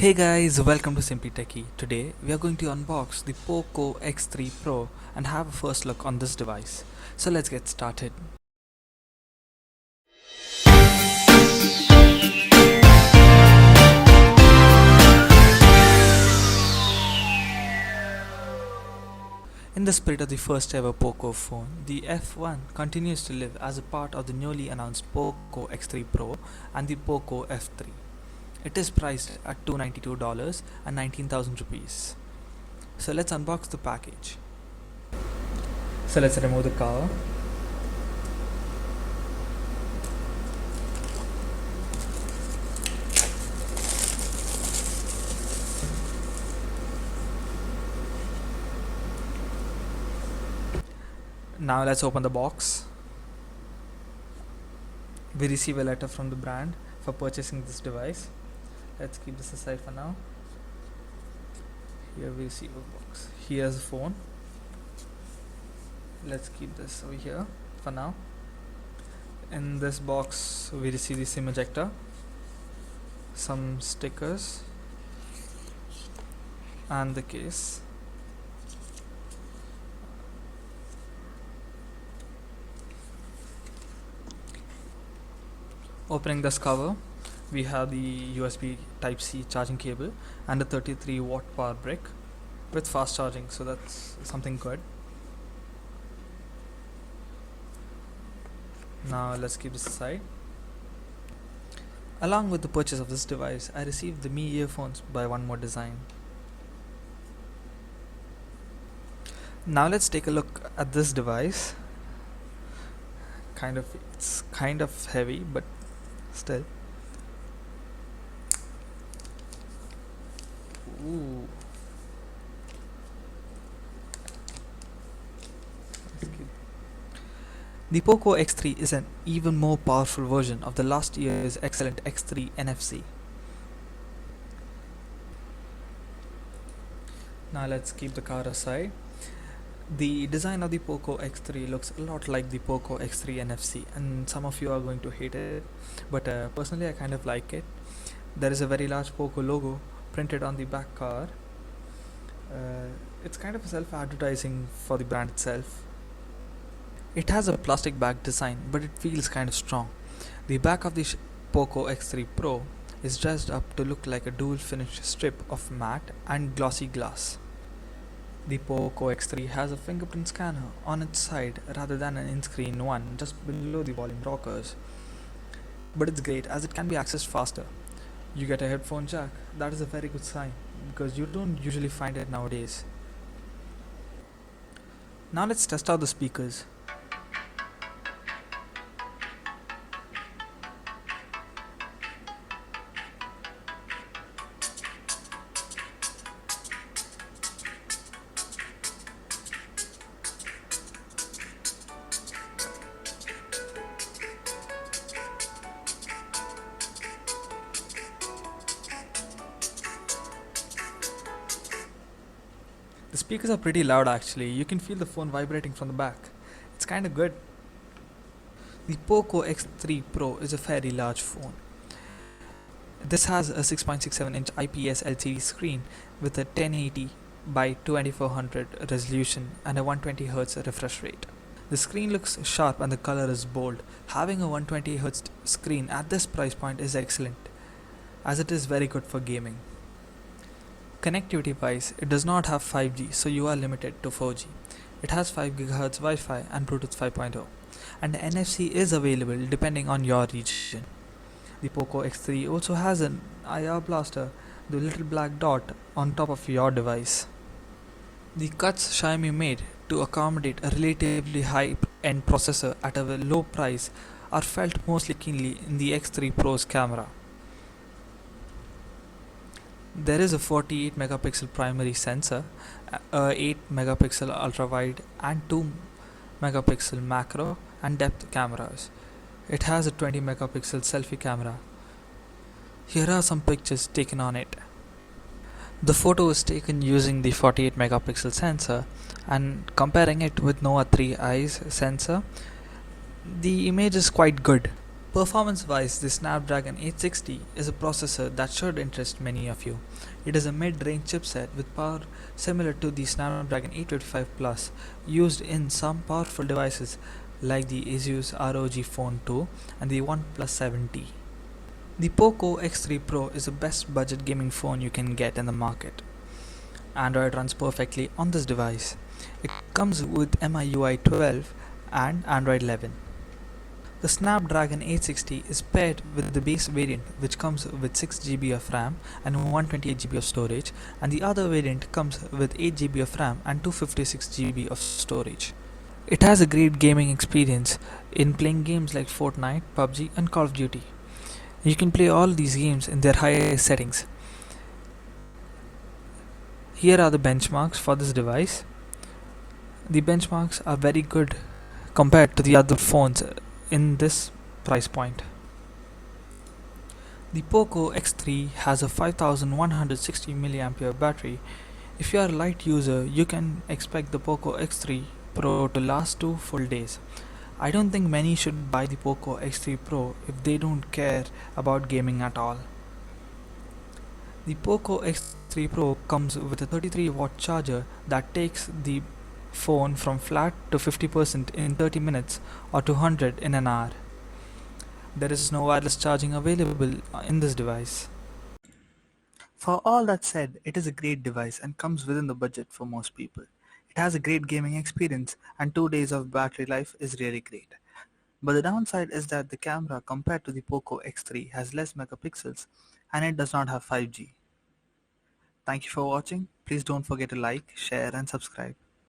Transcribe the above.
Hey guys, welcome to Simply Techie. Today we are going to unbox the POCO X3 Pro and have a first look on this device. So let's get started. In the spirit of the first ever POCO phone, the F1 continues to live as a part of the newly announced POCO X3 Pro and the POCO F3. It is priced at $292 and 19,000 rupees. So let's unbox the package. So let's remove the cover. Now let's open the box. We receive a letter from the brand for purchasing this device. Let's keep this aside for now. Here we receive a box. Here's the phone. Let's keep this over here for now. In this box we receive the SIM ejector, some stickers and the case. Opening this cover, we have the USB Type-C charging cable and a 33-watt power brick with fast charging, so that's something good. Now let's keep this aside. Along with the purchase of this device, I received the Mi earphones by One More Design. Now let's take a look at this device. It's kind of heavy, but still. Ooh. The POCO X3 is an even more powerful version of the last year's excellent X3 NFC. Now let's keep the car aside. The design of the POCO X3 looks a lot like the POCO X3 NFC, and some of you are going to hate it, but personally I kind of like it. There is a very large POCO logo printed on the back car. It's kind of self-advertising for the brand itself. It has a plastic back design, but it feels kind of strong. The back of the POCO X3 Pro is dressed up to look like a dual finished strip of matte and glossy glass. The POCO X3 has a fingerprint scanner on its side rather than an in-screen one just below the volume rockers. But it's great as it can be accessed faster. You get a headphone jack. That is a very good sign because you don't usually find it nowadays. Now let's test out the speakers. The speakers are pretty loud actually. You can feel the phone vibrating from the back. It's kinda good. The POCO X3 Pro is a fairly large phone. This has a 6.67-inch IPS LCD screen with a 1080 by 2400 resolution and a 120Hz refresh rate. The screen looks sharp and the color is bold. Having a 120Hz screen at this price point is excellent, as it is very good for gaming. Connectivity wise, it does not have 5G, so you are limited to 4G. It has 5 GHz Wi-Fi and Bluetooth 5.0, and NFC is available depending on your region. The POCO X3 also has an IR blaster, the little black dot on top of your device. The cuts Xiaomi made to accommodate a relatively high-end processor at a low price are felt mostly keenly in the X3 Pro's camera. There is a 48 megapixel primary sensor, a 8 megapixel ultra wide and 2 megapixel macro and depth cameras. It has a 20 megapixel selfie camera. Here are some pictures taken on it. The photo is taken using the 48 megapixel sensor, and comparing it with Nova 3i's sensor, the image is quite good. Performance-wise, the Snapdragon 860 is a processor that should interest many of you. It is a mid-range chipset with power similar to the Snapdragon 855 Plus, used in some powerful devices like the Asus ROG Phone 2 and the OnePlus 7T. The POCO X3 Pro is the best budget gaming phone you can get in the market. Android runs perfectly on this device. It comes with MIUI 12 and Android 11. The Snapdragon 860 is paired with the base variant, which comes with 6 GB of RAM and 128 GB of storage, and the other variant comes with 8 GB of RAM and 256 GB of storage. It has a great gaming experience in playing games like Fortnite, PUBG, and Call of Duty. You can play all these games in their highest settings. Here are the benchmarks for this device. The benchmarks are very good compared to the other phones in this price point. The POCO X3 has a 5160 mAh battery. If you are a light user, you can expect the POCO X3 Pro to last 2 full days. I don't think many should buy the POCO X3 Pro if they don't care about gaming at all. The POCO X3 Pro comes with a 33-watt charger that takes the phone from flat to 50% in 30 minutes or to 100 in an hour. There is no wireless charging available in this device. For all that said, it is a great device and comes within the budget for most people. It has a great gaming experience and 2 days of battery life is really great. But the downside is that the camera compared to the POCO X3 has less megapixels and it does not have 5G. Thank you for watching. Please don't forget to like, share and subscribe.